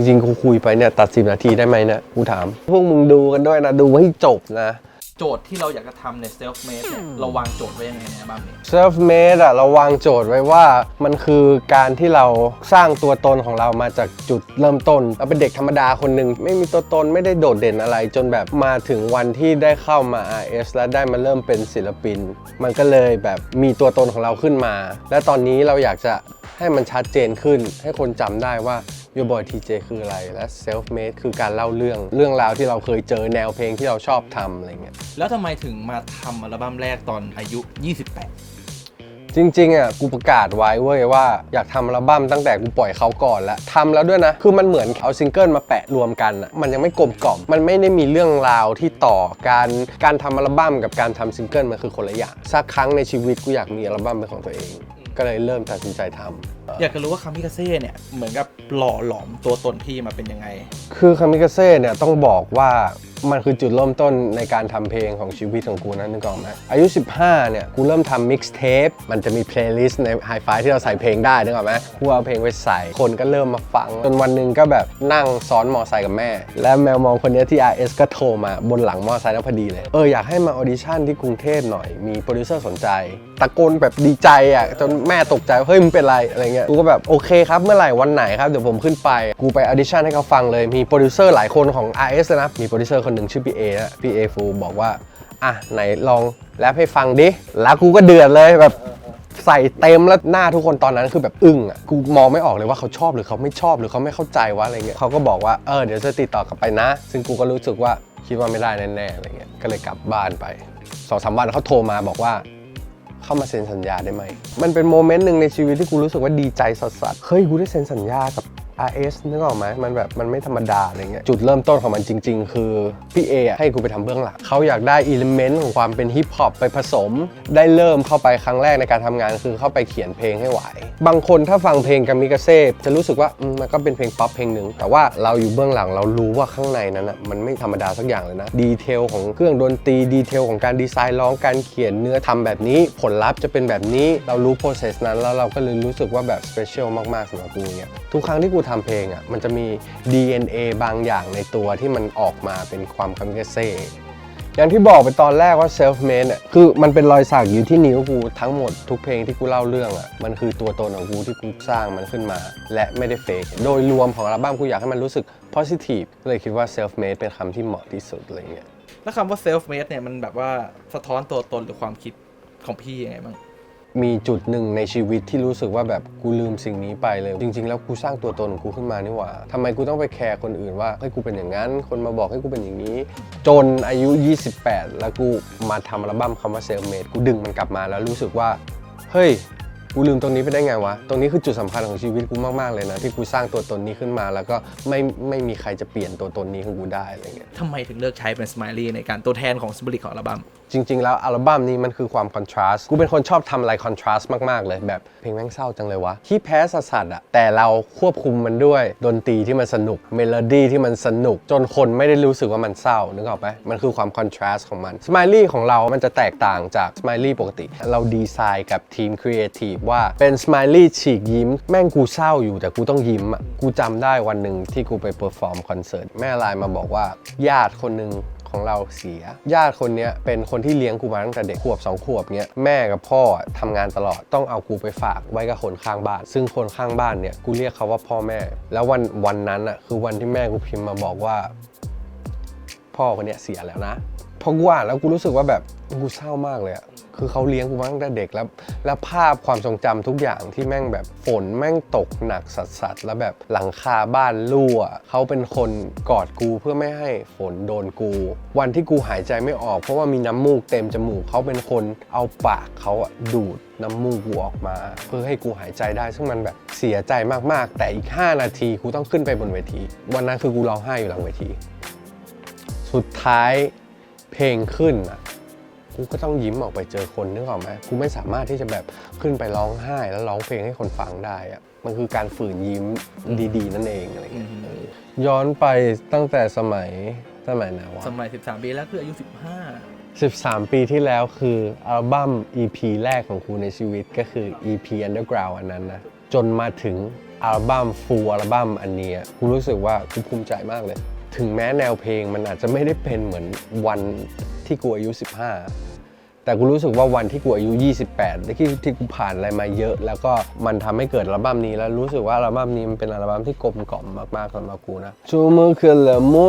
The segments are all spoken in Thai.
ริงๆกูคุยไปเนี่ยตัด10 นาทีได้ไหมเนี่ยกูถามพวกมึงดูกันด้วยนะดูให้จบนะโจทย์ที่เราอยากจะทำใน self made เนี่ยเราวางโจทย์ไว้ยังไงในอัลบั้มนี้ self made อะเราวางโจทย์ไว้ว่ามันคือการที่เราสร้างตัวตนของเรามาจากจุดเริ่มต้นเราเป็นเด็กธรรมดาคนหนึ่งไม่มีตัวตนไม่ได้โดดเด่นอะไรจนแบบมาถึงวันที่ได้เข้ามา RS และได้มาเริ่มเป็นศิลปินมันก็เลยแบบมีตัวตนของเราขึ้นมาและตอนนี้เราอยากจะให้มันชัดเจนขึ้นให้คนจำได้ว่าYour Boy TJ คืออะไรและ Self Made คือการเล่าเรื่องราวที่เราเคยเจอแนวเพลงที่เราชอบทำอะไรเงี้ยแล้วทำไมถึงมาทำอัลบั้มแรกตอนอายุ 28 จริงๆอ่ะกูประกาศไว้เว้ยว่าอยากทำอัลบั้มตั้งแต่กูปล่อยเขาก่อนแล้วทำแล้วด้วยนะคือมันเหมือนเอาซิงเกิลมาแปะรวมกันอ่ะมันยังไม่กลมกล่อมมันไม่ได้มีเรื่องราวที่ต่อการทำอัลบั้มกับการทำซิงเกิลมันคือคนละอย่างสักครั้งในชีวิตกูอยากมีอัลบั้มเป็นของตัวเองก็เลยเริ่มตัดสินใจทำอยากจะรู้ว่าคามิกาเซ่เนี่ยเหมือนกับหล่อหลอมตัวตนพี่มาเป็นยังไงคือคามิกาเซ่เนี่ยต้องบอกว่ามันคือจุดเริ่มต้นในการทำเพลงของชีวิตของกูนะนึกออกไหมอายุ15เนี่ยกูเริ่มทำมิกซ์เทปมันจะมีเพลย์ลิสต์ในไฮไฟที่เราใส่เพลงได้นึกออกไหมกูเอาเพลงไปใส่คนก็เริ่มมาฟังจนวันหนึ่งก็แบบนั่งซ้อนมอไซค์กับแม่และแมวมองคนนี้ที่ RS ก็โทรมาบนหลังมอไซค์แล้วพอดีเลยอยากให้มาออดิชั่นที่กรุงเทพหน่อยมีโปรดิวเซอร์สนใจตะโกนแบบดีใจอ่ะจนแม่ตกใจเฮ้ยมึงเป็นไรอะไรเงี้ยกูก็แบบโอเคครับเมื่อไหร่วันไหนครับเดี๋ยวผมขึ้นไปกูไปออดิชั่นให้เขาฟังเลยมีโปรดิวเซอร์หลายคนของ RS เลยนะมีโปรดิวเซอร์คนหนึ่งชื่อพี่เอนะพี่เอฟูบอกว่าอ่ะไหนลองแรปให้ฟังดิแล้วกูก็เดือดเลยแบบใส่เต็มแล้วหน้าทุกคนตอนนั้นคือแบบอึ้งอ่ะกูมองไม่ออกเลยว่าเขาชอบหรือเขาไม่ชอบหรือเขาไม่เข้าใจวะอะไรเงี้ยเขาก็บอกว่าเดี๋ยวจะติดต่อกลับไปนะซึ่งกูก็รู้สึกว่าคิดว่าไม่ได้แน่ๆอะไรเงี้ยก็เลยกลับบ้านไป2-3 วันเขาโทรมาบอกว่าเข้ามาเซ็นสัญญาได้ไหมมันเป็นโมเมนต์หนึ่งในชีวิตที่กูรู้สึกว่าดีใจสัสๆเฮ้ยกูได้เซ็นสัญญากับ RS นึกออกไหมมันแบบมันไม่ธรรมดาอะไรเงี้ยจุดเริ่มต้นของมันจริงๆคือพี่เอให้กูไปทำเบื้องหลังเขาอยากได้อิเลเมนต์ของความเป็นฮิปฮอปไปผสมได้เริ่มเข้าไปครั้งแรกในการทำงานคือเข้าไปเขียนเพลงให้ไหวบางคนถ้าฟังเพลงกามิกาเซ่จะรู้สึกว่ามันก็เป็นเพลงป๊อปเพลงหนึ่งแต่ว่าเราอยู่เบื้องหลังเรารู้ว่าข้างในนั้นนะมันไม่ธรรมดาสักอย่างเลยนะดีเทลของเครื่องดนตรีดีเทลของการดีไซน์ร้องการเขียนเนื้อทำแบบนี้ผลลัพธ์จะเป็นแบบนี้เรารู้โปรเซสนั้นแล้วเราก็เลยรู้สึกว่าแบบสเปเชียลมากๆสำหรับกูเนี่ยทุกครั้งที่กูทำเพลงอ่ะมันจะมี DNA บางอย่างในตัวที่มันออกมาเป็นความคามิกาเซ่อย่างที่บอกไปตอนแรกว่า self made เนี่ยคือมันเป็นรอยสักอยู่ที่นิ้วกูทั้งหมดทุกเพลงที่กูเล่าเรื่องอ่ะมันคือตัวตนของกูที่กูสร้างมันขึ้นมาและไม่ได้เฟกโดยรวมของอัลบั้มกูอยากให้มันรู้สึก positive เลยคิดว่า self made เป็นคำที่เหมาะที่สุดอะไรเงี้ยแล้วคำว่า self made เนี่ยมันแบบว่าสะท้อนตัวตนหรือความคิดของพี่ยังไงบ้างมีจุดหนึ่งในชีวิตที่รู้สึกว่าแบบกูลืมสิ่งนี้ไปเลยจริงๆแล้วกูสร้างตัวตนของกูขึ้นมานี่หว่าทำไมกูต้องไปแคร์คนอื่นว่าให้กูเป็นอย่างนั้นคนมาบอกให้กูเป็นอย่างนี้จนอายุ28แล้วกูมาทำอัลบั้มคำว่า Self Made กูดึงมันกลับมาแล้วรู้สึกว่าเฮ้ยกูลืมตรงนี้ไปได้ไงวะตรงนี้คือจุดสำคัญของชีวิตกูมากๆเลยนะที่กูสร้างตัวตนนี้ขึ้นมาแล้วก็ไม่มีใครจะเปลี่ยนตัวตนนี้ของกูได้อะไรเงี้ยทำไมถึงเลือกใช้เป็น Smiley ในการตัวแทนของสปิริตของอัลบั้มจริงๆแล้วอัลบั้มนี้มันคือความคอนทราสต์กูเป็นคนชอบทำอะไรคอนทราสต์มากๆเลยแบบเพลงแม่งเศร้าจังเลยวะขี้แพ้สัสๆอ่ะแต่เราควบคุมมันด้วยดนตรีที่มันสนุกเมโลดี้ที่มันสนุกจนคนไม่ได้รู้สึกว่ามันเศร้านึกออกไหมมันคือความคอนทราสต์ของมันสไมลี่ของเรามันจะแตกต่างจากสไมลี่ปกติเราดีไซน์กับทีมครีเอทีฟว่าเป็นสไมลี่ฉีกยิ้มแม่งกูเศร้าอยู่แต่กูต้องยิ้มอ่ะกูจำได้วันหนึ่งที่กูไปเปอร์ฟอร์มคอนเสิร์ตแม่ไลน์มาบอกว่าญาติคนหนึ่งของเราเสียญาติคนนี้เป็นคนที่เลี้ยงกูมาตั้งแต่เด็กขวบ2 ขวบเนี้ยแม่กับพ่อทำงานตลอดต้องเอากูไปฝากไว้กับคนข้างบ้านซึ่งคนข้างบ้านเนี่ยกูเรียกเขาว่าพ่อแม่แล้ววันนั้นอ่ะคือวันที่แม่กูพิมพ์มาบอกว่าพ่อคนนี้เสียแล้วนะพอกูอ่านแล้วกูรู้สึกว่าแบบกูเศร้ามากเลยอ่ะคือเขาเลี้ยงกูมาตั้งแต่เด็กแล้วภาพความทรงจำทุกอย่างที่แม่งแบบฝนแม่งตกหนักสัสๆแล้วแบบหลังคาบ้านรั่วเขาเป็นคนกอดกูเพื่อไม่ให้ฝนโดนกูวันที่กูหายใจไม่ออกเพราะว่ามีน้ำมูกเต็มจมูกเขาเป็นคนเอาปากเขาดูดน้ำมูกกูออกมาเพื่อให้กูหายใจได้ซึ่งมันแบบเสียใจมากๆแต่อีก5 นาทีกูต้องขึ้นไปบนเวทีวันนั้นคือกูร้องไห้อยู่หลังเวทีสุดท้ายเพลงขึ้นกูก็ต้องยิ้มออกไปเจอคนนึกออกไหมกูไม่สามารถที่จะแบบขึ้นไปร้องไห้แล้วร้องเพลงให้คนฟังได้อะมันคือการฝืนยิ้มดีๆนั่นเองอะไรเงี้ยย้อนไปตั้งแต่สมัยไหนวะสมัย13 ปีแล้วคืออายุ13 ปีที่แล้วคืออัลบั้ม EP แรกของกูในชีวิตก็คือ EP Underground อันนั้นนะจนมาถึง อัลบั้มฟูลอัลบั้มอันนี้กูรู้สึกว่ากูภูมิใจมากเลยถึงแม้แนวเพลงมันอาจจะไม่ได้เป็นเหมือนวันที่กูอายุ15แต่กูรู้สึกว่าวันที่กูอายุ28ที่กูผ่านอะไรมาเยอะแล้วก็มันทำให้เกิดอัลบั้มนี้แล้วรู้สึกว่าอัลบั้มนี้มันเป็นอัลบั้มที่กลมกล่อมมากๆสำหรับกูนะชูมือขึ้นแล้วหมุ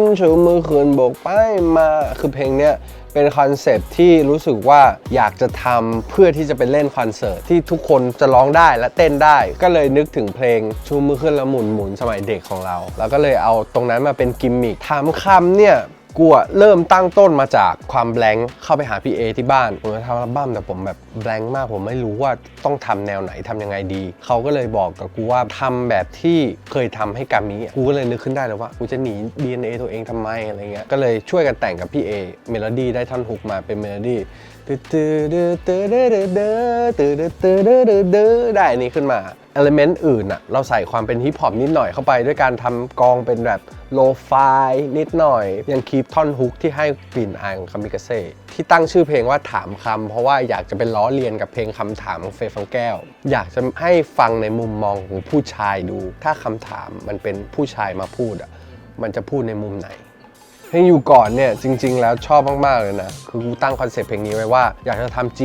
นชูมือขึ้นโบกไปมาคือเพลงเนี้ยเป็นคอนเซปต์ที่รู้สึกว่าอยากจะทำเพื่อที่จะไปเล่นคอนเสิร์ตที่ทุกคนจะร้องได้และเต้นได้ก็เลยนึกถึงเพลงชูมือขึ้นแล้วหมุนสมัยเด็กของเราแล้วก็เลยเอาตรงนั้นมาเป็นกิมมิคถามคำเนี่ยกูเริ่มตั้งต้นมาจากความแบงค์เข้าไปหาพี่เอที่บ้านผมจะทำอัลบั้มแต่ผมแบบแบงค์มากผมไม่รู้ว่าต้องทำแนวไหนทำยังไงดีเขาก็เลยบอกกับกูว่าทำแบบที่เคยทำให้กามิกูก็เลยนึกขึ้นได้เลยว่ากูจะหนี DNA ตัวเองทำไมอะไรเงี้ยก็เลยช่วยกันแต่งกับพี่เอเมโลดี้ได้ท่อนฮุกมาเป็นเมโลดี้ได้อันนี้ขึ้นมาเอลิเมนต์อื่นเราใส่ความเป็นฮิปฮอปนิดหน่อยเข้าไปด้วยการทำกลองเป็นแบบโลฟายนิดหน่อยยังคีปท่อนฮุกที่ให้กลิ่นอายของคามิกาเซ่ที่ตั้งชื่อเพลงว่าถามคำเพราะว่าอยากจะเป็นล้อเลียนกับเพลงคำถามของเฟย์ฟังแก้วอยากจะให้ฟังในมุมมองของผู้ชายดูถ้าคำถามมันเป็นผู้ชายมาพูดมันจะพูดในมุมไหนเพลงอยู่ก่อนเนี่ยจริงๆแล้วชอบมากๆเลยนะคือกูตั้งคอนเซปต์เพลงนี้ไว้ว่าอยากจะทำ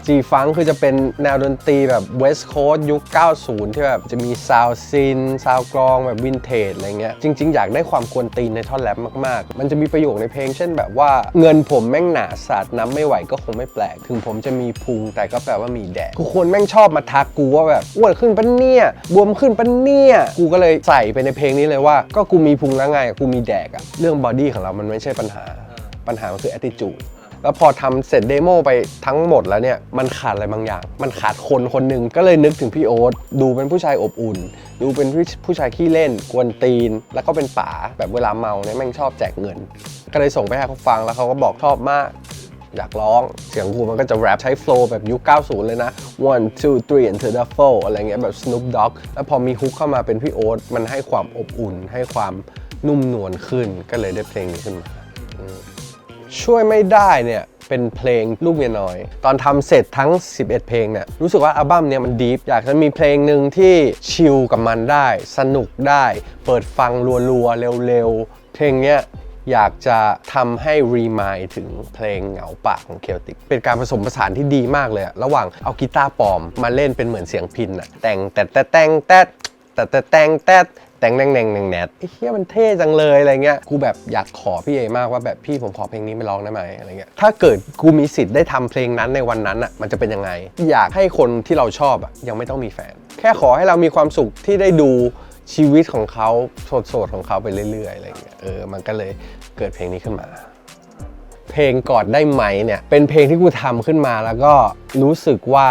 G-Funk คือจะเป็นแนวดนตรีแบบ West Coast ยุค 90 ที่แบบจะมีซาวด์ซินซาวด์กลองแบบวินเทจอะไรเงี้ยจริงๆอยากได้ความกวนตีนในท่อนแรปมากๆมันจะมีประโยคในเพลงเช่นแบบว่าเงินผมแม่งหนาสาดน้ำไม่ไหวก็คงไม่แปลกถึงผมจะมีพุงแต่ก็แปลว่ามีแดกคือคนแม่งชอบมาทักกูว่าแบบอ้วนขึ้นปะเนี่ยบวมขึ้นปะเนี่ยกูก็เลยใส่ไปในเพลงนี้เลยว่าก็กูมีพุงแล้วไงกูมีแดกเรื่องบอดี้ของเรามันไม่ใช่ปัญหามันคือ attitude แล้วพอทำเสร็จเดโมไปทั้งหมดแล้วเนี่ยมันขาดอะไรบางอย่างมันขาดคนหนึ่งก็เลยนึกถึงพี่โอ๊ตดูเป็นผู้ชายอบอุ่นดูเป็นผู้ชายขี้เล่นกวนตีนแล้วก็เป็นป๋าแบบเวลาเมาเนี่ยแม่งชอบแจกเงินก็เลยส่งไปให้เขาฟังแล้วเขาก็บอกชอบมากอยากร้องเสียงกูมันก็จะแรปใช้โฟลว์แบบยุค 90 เลยนะ one two three and to the four อะไรเงี้ยแบบ Snoop Dogg แล้วพอมีฮุกเข้ามาเป็นพี่โอ๊ตมันให้ความอบอุ่นให้ความนุ่มนวลขึ้นก็เลยได้เพลงนี้ขึ้นมาช่วยไม่ได้เนี่ยเป็นเพลงลูกเมียน้อยตอนทำเสร็จทั้ง11เพลงเนี่ยรู้สึกว่าอัลบั้มเนี่ยมันดีฟอยากจะมีเพลงหนึ่งที่ชิลกับมันได้สนุกได้เปิดฟังรัวๆเร็วๆเพลงเนี้ยอยากจะทำให้รีมายถึงเพลงเหงาปากของเคลติกเป็นการผสมผสานที่ดีมากเลยระหว่างเอากีตาร์ปลอมมาเล่นเป็นเหมือนเสียงพิณแต่งแต่แตงแนทไอ้เหี้ยมันเท่จังเลยอะไรเงี้ยกูแบบอยากขอพี่เอมากว่าแบบพี่ผมขอเพลงนี้ไปร้องได้ไหมอะไรเงี้ยถ้าเกิดกูมีสิทธิ์ได้ทำเพลงนั้นในวันนั้นมันจะเป็นยังไงอยากให้คนที่เราชอบยังไม่ต้องมีแฟนแค่ขอให้เรามีความสุขที่ได้ดูชีวิตของเขาโสดของเขาไปเรื่อยๆอะไรเงี้ยมันก็เลยเกิดเพลงนี้ขึ้นมาเพลงกอดได้ไหมเนี่ยเป็นเพลงที่กูทำขึ้นมาแล้วก็รู้สึกว่า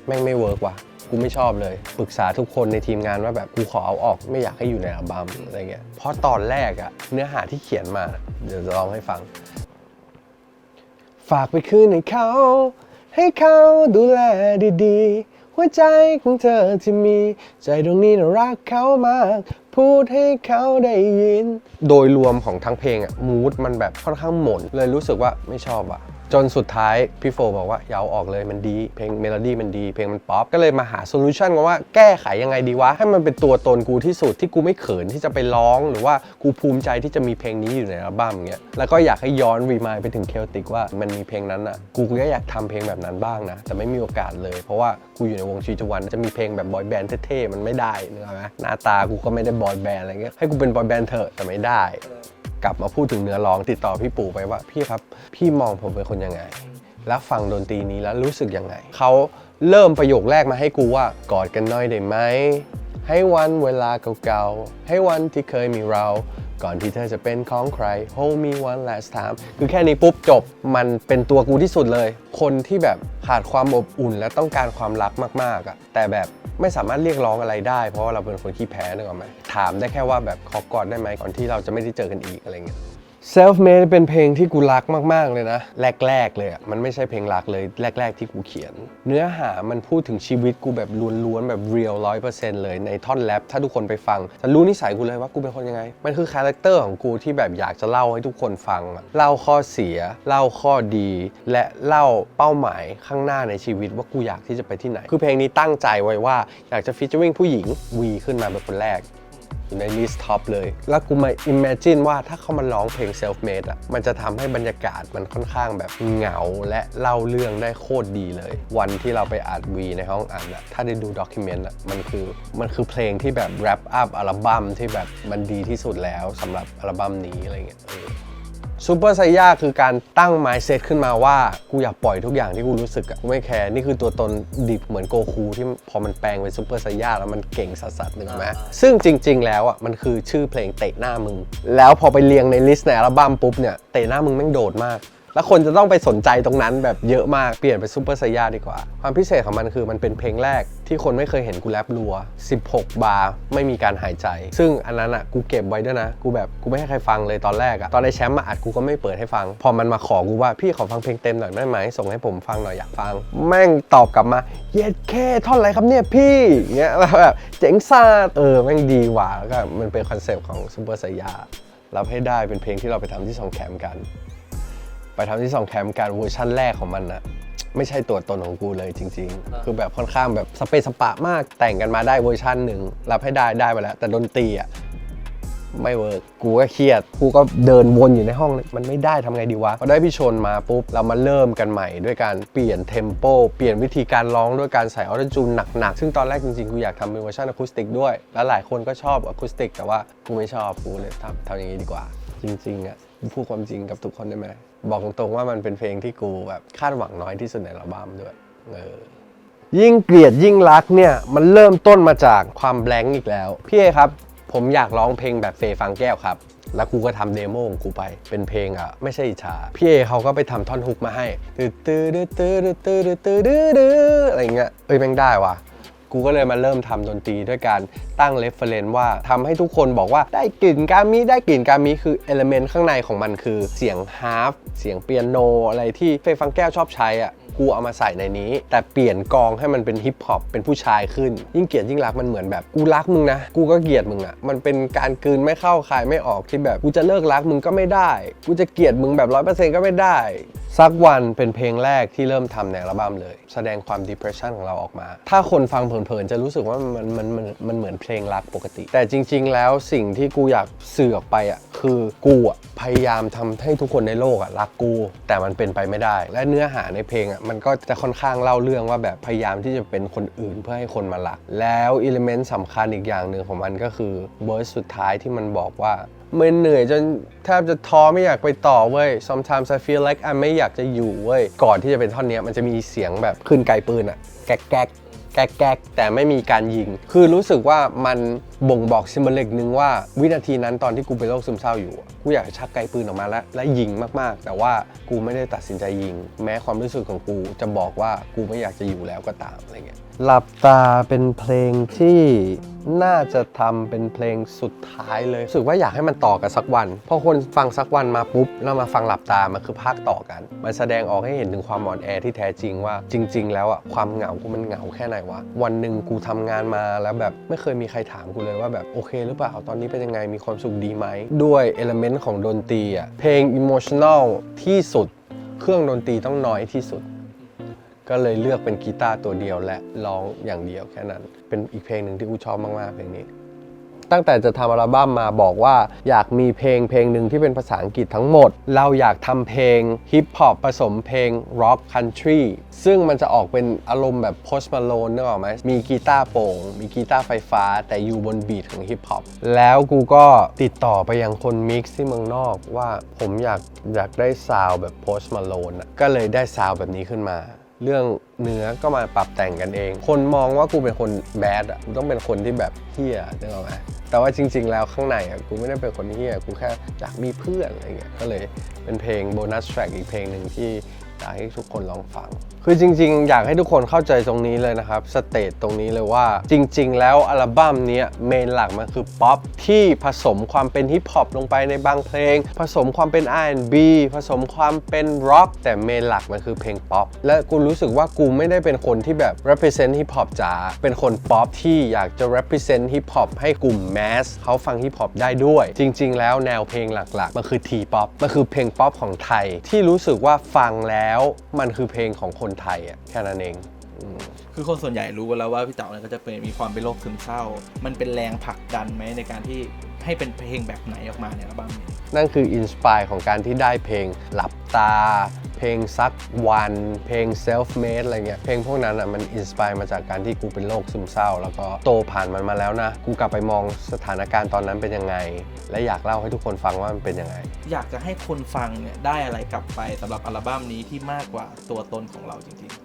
แม่งไม่เวิร์กว่ะกูไม่ชอบเลยปรึกษาทุกคนในทีมงานว่าแบบกูขอเอาออกไม่อยากให้อยู่ในอัลบั้มอะไรเงี้ยเพราะตอนแรกเนื้อหาที่เขียนมาเดี๋ยวจะลองให้ฟังฝากไปคืนให้เขาดูแลดีๆหัวใจของเธอที่มีใจตรงนี้น่ารักเขามากพูดให้เขาได้ยินโดยรวมของทั้งเพลงมูดมันแบบค่อนข้างหม่นเลยรู้สึกว่าไม่ชอบจนสุดท้ายพี่โฟบอกว่าอย่าเอาออกเลยมันดีเพลงเมโลดี้มันดีเพลงมันป๊อปก็เลยมาหาโซลูชันกันว่าแก้ไขยังไงดีวะให้มันเป็นตัวตนกูที่สุดที่กูไม่เขินที่จะไปร้องหรือว่ากูภูมิใจที่จะมีเพลงนี้อยู่ในอัลบั้มเงี้ยแล้วก็อยากให้ย้อนรีมายไปถึงเคลติกว่ามันมีเพลงนั้นกูก็อยากทำเพลงแบบนั้นบ้างนะแต่ไม่มีโอกาสเลยเพราะว่ากูอยู่ในวงชีจวันจะมีเพลงแบบบอยแบนด์เท่ๆมันไม่ได้นึกออกไหมหน้าตากูก็ไม่ได้บอยแบนด์อะไรเงี้ยให้กูเป็นบอยแบนด์เถอะแต่ไม่ได้กลับมาพูดถึงเนื้อร้องติดต่อพี่ปู่ไปว่าพี่ครับพี่มองผมเป็นคนยังไงแล้วฟังดนตรีนี้แล้วรู้สึกยังไงเขาเริ่มประโยคแรกมาให้กูว่ากอดกันหน่อยได้ไหมให้วันเวลาเก่าๆให้วันที่เคยมีเราก่อนที่เธอจะเป็นของใคร Hold me one last time คือแค่นี้ปุ๊บจบมันเป็นตัวกูที่สุดเลยคนที่แบบขาดความอบอุ่นและต้องการความรักมากๆแต่แบบไม่สามารถเรียกร้องอะไรได้เพราะว่าเราเป็นคนขี้แพ้นึกออกไหมถามได้แค่ว่าแบบขอกอดได้ไหมก่อนที่เราจะไม่ได้เจอกันอีกอะไรเงี้ย Self Made เป็นเพลงที่กูรักมากๆเลยนะแรกๆเลยอ่ะมันไม่ใช่เพลงรักเลยแรกๆที่กูเขียนเนื้อหามันพูดถึงชีวิตกูแบบล้วนๆแบบเรียล100%เลยในท่อนแรปถ้าทุกคนไปฟังจะรู้นิสัยกูเลยว่ากูเป็นคนยังไงมันคือคาแรคเตอร์ของกูที่แบบอยากจะเล่าให้ทุกคนฟังเล่าข้อเสียเล่าข้อดีและเล่าเป้าหมายข้างหน้าในชีวิตว่ากูอยากที่จะไปที่ไหนคือเพลงนี้ตั้งใจไว้ว่าอยากจะฟีเจอริ่งผู้หญิงวีขึ้นมาเป็นคนแรกอยู่ในลิสต์ท็อปเลยแล้วกูมา imagine ว่าถ้าเขามาร้องเพลง self made อ่ะมันจะทำให้บรรยากาศมันค่อนข้างแบบเหงาและเล่าเรื่องได้โคตรดีเลยวันที่เราไปอัดวีในห้องอัดอ่ะถ้าได้ดูด็อกิเมนต์อ่ะมันคือเพลงที่แบบ wrap up อัลบั้มที่แบบมันดีที่สุดแล้วสำหรับอัลบั้มนี้อะไรเงี้ยซูเปอร์ไซย่าคือการตั้ง mindset ขึ้นมาว่ากูอยากปล่อยทุกอย่างที่กูรู้สึกอะกูไม่แคร์นี่คือตัวตนดิบเหมือนโกคูที่พอมันแปลงเป็นซูเปอร์ไซย่าแล้วมันเก่งสัสๆนึกไหมซึ่งจริงๆแล้วอะมันคือชื่อเพลงเตะหน้ามึงแล้วพอไปเรียงในลิสต์ในอัลบั้มปุ๊บเนี่ยเตะหน้ามึงแม่งโดดมากแล้วคนจะต้องไปสนใจตรงนั้นแบบเยอะมากเปลี่ยนเป็นซูเปอร์ไซย่าดีกว่าความพิเศษของมันคือมันเป็นเพลงแรกที่คนไม่เคยเห็นกูแรปรัว16 บาร์ไม่มีการหายใจซึ่งอันนั้นอ่ะกูเก็บไว้ด้วยนะกูไม่ให้ใครฟังเลยตอนแรกอ่ะตอนในแชมป์มาอัดกูก็ไม่เปิดให้ฟังพอมันมาขอกูว่าพี่ขอฟังเพลงเต็มหน่อยได้ไหมส่งให้ผมฟังหน่อยอยากฟังแม่งตอบกลับมาเย็ดแค่ท่อนอะไรครับเนี่ยพี่เงี้ยแบบเจ๋งซ่าแม่งดีว่ะแล้วก็มันเป็นคอนเซปต์ของซูเปอร์ไซย่ารับให้ได้เป็นเพลงที่เราไปทำที่ซองแคมป์กันไปทำที่2 แคมป์การเวอร์ชั่นแรกของมันนะไม่ใช่ตัวตนของกูเลยจริงๆคือแบบค่อนข้างแบบสเปซสปะมากแต่งกันมาได้เวอร์ชันหนึ่งรับให้ได้ไปแล้วแต่ดนตรีอ่ะไม่เวิร์กกูก็เครียดกูก็เดินวนอยู่ในห้องเลยมันไม่ได้ทำไงดีวะพอได้พี่ชนมาปุ๊บเรามาเริ่มกันใหม่ด้วยการเปลี่ยนเทมโปเปลี่ยนวิธีการร้องด้วยการใส่ออโต้จูนหนักๆซึ่งตอนแรกจริงๆกูอยากทำเป็นเวอร์ชันอะคูสติกด้วยแล้วหลายคนก็ชอบอะคูสติกแต่ว่ากูไม่ชอบกูเลยทำอย่างนี้ดีกว่าจริงๆอ่ะพูดความจริงกับทุกคนได้ไหมบอกตรงๆว่ามันเป็นเพลงที่กูแบบคาดหวังน้อยที่สุดในอัลบั้มด้วยยิ่งเกลียดยิ่งรักเนี่ยมันเริ่มต้นมาจากความแบงค์อีกแล้วพี่เอครับผมอยากร้องเพลงแบบเฟย์ฟังแก้วครับแล้วกูก็ทำเดโมของกูไปเป็นเพลงอ่ะไม่ใช่อิจฉาพี่เอเขาก็ไปทำท่อนฮุกมาให้อะไรเงี้ยแม่งได้ว่ะกูก็เลยมาเริ่มทำดนตรีด้วยการตั้งเรฟเฟอเรนซ์ว่าทำให้ทุกคนบอกว่าได้กลิ่นกามิได้กลิ่นกามิคือเอลิเมนต์ข้างในของมันคือเสียงฮาร์ฟเสียงเปียโนอะไรที่เฟย์ฟังแก้วชอบใช้อ่ะกูเอามาใส่ในนี้แต่เปลี่ยนกองให้มันเป็นฮิปฮอปเป็นผู้ชายขึ้นยิ่งเกลียดยิ่งรักมันเหมือนแบบกูรักมึงนะกูก็เกลียดมึงอ่ะมันเป็นการกลืนไม่เข้าคายไม่ออกที่แบบกูจะเลิกรักมึงก็ไม่ได้กูจะเกลียดมึงแบบ 100% ก็ไม่ได้สักวันเป็นเพลงแรกที่เริ่มทำในอัลบั้มเลยแสดงความ depression ของเราออกมาถ้าคนฟังเผินๆจะรู้สึกว่ามันเหมือนเพลงรักปกติแต่จริงๆแล้วสิ่งที่กูอยากสื่อออกไปอ่ะคือกูอ่ะพยายามทำให้ทุกคนในโลกอ่ะรักกูแต่มันเป็นไปไม่ได้และเนื้อหาในเพลงอ่ะมันก็จะค่อนข้างเล่าเรื่องว่าแบบพยายามที่จะเป็นคนอื่นเพื่อให้คนมารักแล้วอิเลเมนต์สำคัญอีกอย่างหนึ่งของมันก็คือเวอร์สสุดท้ายที่มันบอกว่ามันเหนื่อยจนแทบจะท้อไม่อยากไปต่อเว้ย sometimes I feel like I ไม่อยากจะอยู่เว้ยก่อนที่จะเป็นท่อนนี้มันจะมีเสียงแบบขึ้นไกลปืนอะแก๊กแก๊กแก๊กแก๊กแต่ไม่มีการยิงคือรู้สึกว่ามันบ่งบอกซิมโบลิกนึงว่าวินาทีนั้นตอนที่กูเป็นโรคซึมเศร้าอยู่กูอยากชักไกลปืนออกมาและยิงมากๆแต่ว่ากูไม่ได้ตัดสินใจยิงแม้ความรู้สึกของกูจะบอกว่ากูไม่อยากจะอยู่แล้วก็ตามอะไรเงี้ยหลับตาเป็นเพลงที่น่าจะทำเป็นเพลงสุดท้ายเลยรู้สึกว่าอยากให้มันต่อกันสักวันพอคนฟังสักวันมาปุ๊บแล้วมาฟังหลับตามันคือภาคต่อกันมันแสดงออกให้เห็นถึงความอ่อนแอที่แท้จริงว่าจริงๆแล้วอ่ะความเหงากูมันเหงาแค่ไหนวะวันหนึ่งกูทำงานมาแล้วแบบไม่เคยมีใครถามกูเลยว่าแบบโอเคหรือเปล่าตอนนี้เป็นยังไงมีความสุขดีไหมด้วยเอลเมนต์ของดนตรีอ่ะเพลงอิโมชันแนลที่สุดเครื่องดนตรีต้องน้อยที่สุดก็เลยเลือกเป็นกีตาร์ตัวเดียวและร้องอย่างเดียวแค่นั้นเป็นอีกเพลงหนึ่งที่กูชอบมากๆเพลงนี้ตั้งแต่จะทำอัลบั้มมาบอกว่าอยากมีเพลงหนึ่งที่เป็นภาษาอังกฤษทั้งหมดเราอยากทำเพลงฮิปฮอปผสมเพลงร็อกคันทรีซึ่งมันจะออกเป็นอารมณ์แบบโพสต์มาโลนนึกออกไหมมีกีตาร์โปร่งมีกีตาร์ไฟฟ้าแต่อยู่บนบีทของฮิปฮอปแล้วกูก็ติดต่อไปยังคนมิกซ์ที่เมืองนอกว่าผมอยากได้ซาวด์แบบโพสต์มาโลนก็เลยได้ซาวด์แบบนี้ขึ้นมาเรื่องเนื้อก็มาปรับแต่งกันเองคนมองว่ากูเป็นคนแบดอ่ะกูต้องเป็นคนที่แบบเฮี้ยนึกออกไหมแต่ว่าจริงๆแล้วข้างในอ่ะกูไม่ได้เป็นคนเฮี้ยกูแค่อยากมีเพื่อนอะไรเงี้ยก็เลยเป็นเพลงโบนัสแทร็กอีกเพลงหนึ่งที่ อยากให้ทุกคนลองฟังคือจริงๆอยากให้ทุกคนเข้าใจตรงนี้เลยนะครับสเตทตรงนี้เลยว่าจริงๆแล้วอัลบั้มนี้เมนหลักมันคือป๊อปที่ผสมความเป็นฮิปฮอปลงไปในบางเพลงผสมความเป็น R&B ผสมความเป็นร็อกแต่เมนหลักมันคือเพลงป๊อปและกูรู้สึกว่ากูไม่ได้เป็นคนที่แบบ represent ฮิปฮอปจ๋าเป็นคนป๊อปที่อยากจะ represent ฮิปฮอปให้กลุ่มแมสเขาฟังฮิปฮอปได้ด้วยจริงๆแล้วแนวเพลงหลักๆมันคือ T-pop มันคือเพลงป๊อปของไทยที่รู้สึกว่าฟังแล้วมันคือเพลงของคนไทยแค่นั้นเองคือคนส่วนใหญ่รู้กันแล้วว่าพี่เต๋าเนี่ยก็จะมีความเป็นโรคซึมเศร้ามันเป็นแรงผลักดันไหมในการที่ให้เป็นเพลงแบบไหนออกมาในอัลบั้มนี้นั่นคืออินสปายของการที่ได้เพลงหลับตาเพลงสักวันเพลง self made อะไรเงี้ยเพลงพวกนั้นมันอินสปายมาจากการที่กูเป็นโรคซึมเศร้าแล้วก็โตผ่านมันมาแล้วนะกูกลับไปมองสถานการณ์ตอนนั้นเป็นยังไงและอยากเล่าให้ทุกคนฟังว่ามันเป็นยังไงอยากจะให้คนฟังเนี่ยได้อะไรกลับไปสำหรับอัลบั้มนี้ที่มากกว่าตัวตนของเราจริงๆ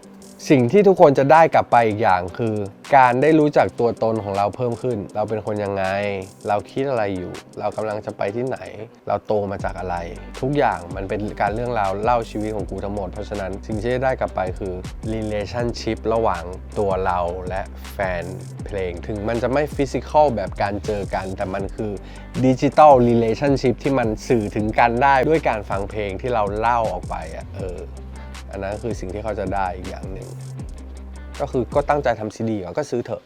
สิ่งที่ทุกคนจะได้กลับไปอีกอย่างคือการได้รู้จักตัวตนของเราเพิ่มขึ้นเราเป็นคนยังไงเราคิดอะไรอยู่เรากำลังจะไปที่ไหนเราโตมาจากอะไรทุกอย่างมันเป็นการเรื่องราวเล่าชีวิตของกูทั้งหมดเพราะฉะนั้นสิ่งที่ได้กลับไปคือ relationship ระหว่างตัวเราและแฟนเพลงถึงมันจะไม่ฟิสิกอลแบบการเจอกันแต่มันคือดิจิตอล relationship ที่มันสื่อถึงกันได้ด้วยการฟังเพลงที่เราเล่าออกไปอันนั้นคือสิ่งที่เขาจะได้อีกอย่างหนึ่งก็คือก็ตั้งใจทำซีดีก็ซื้อเถอะ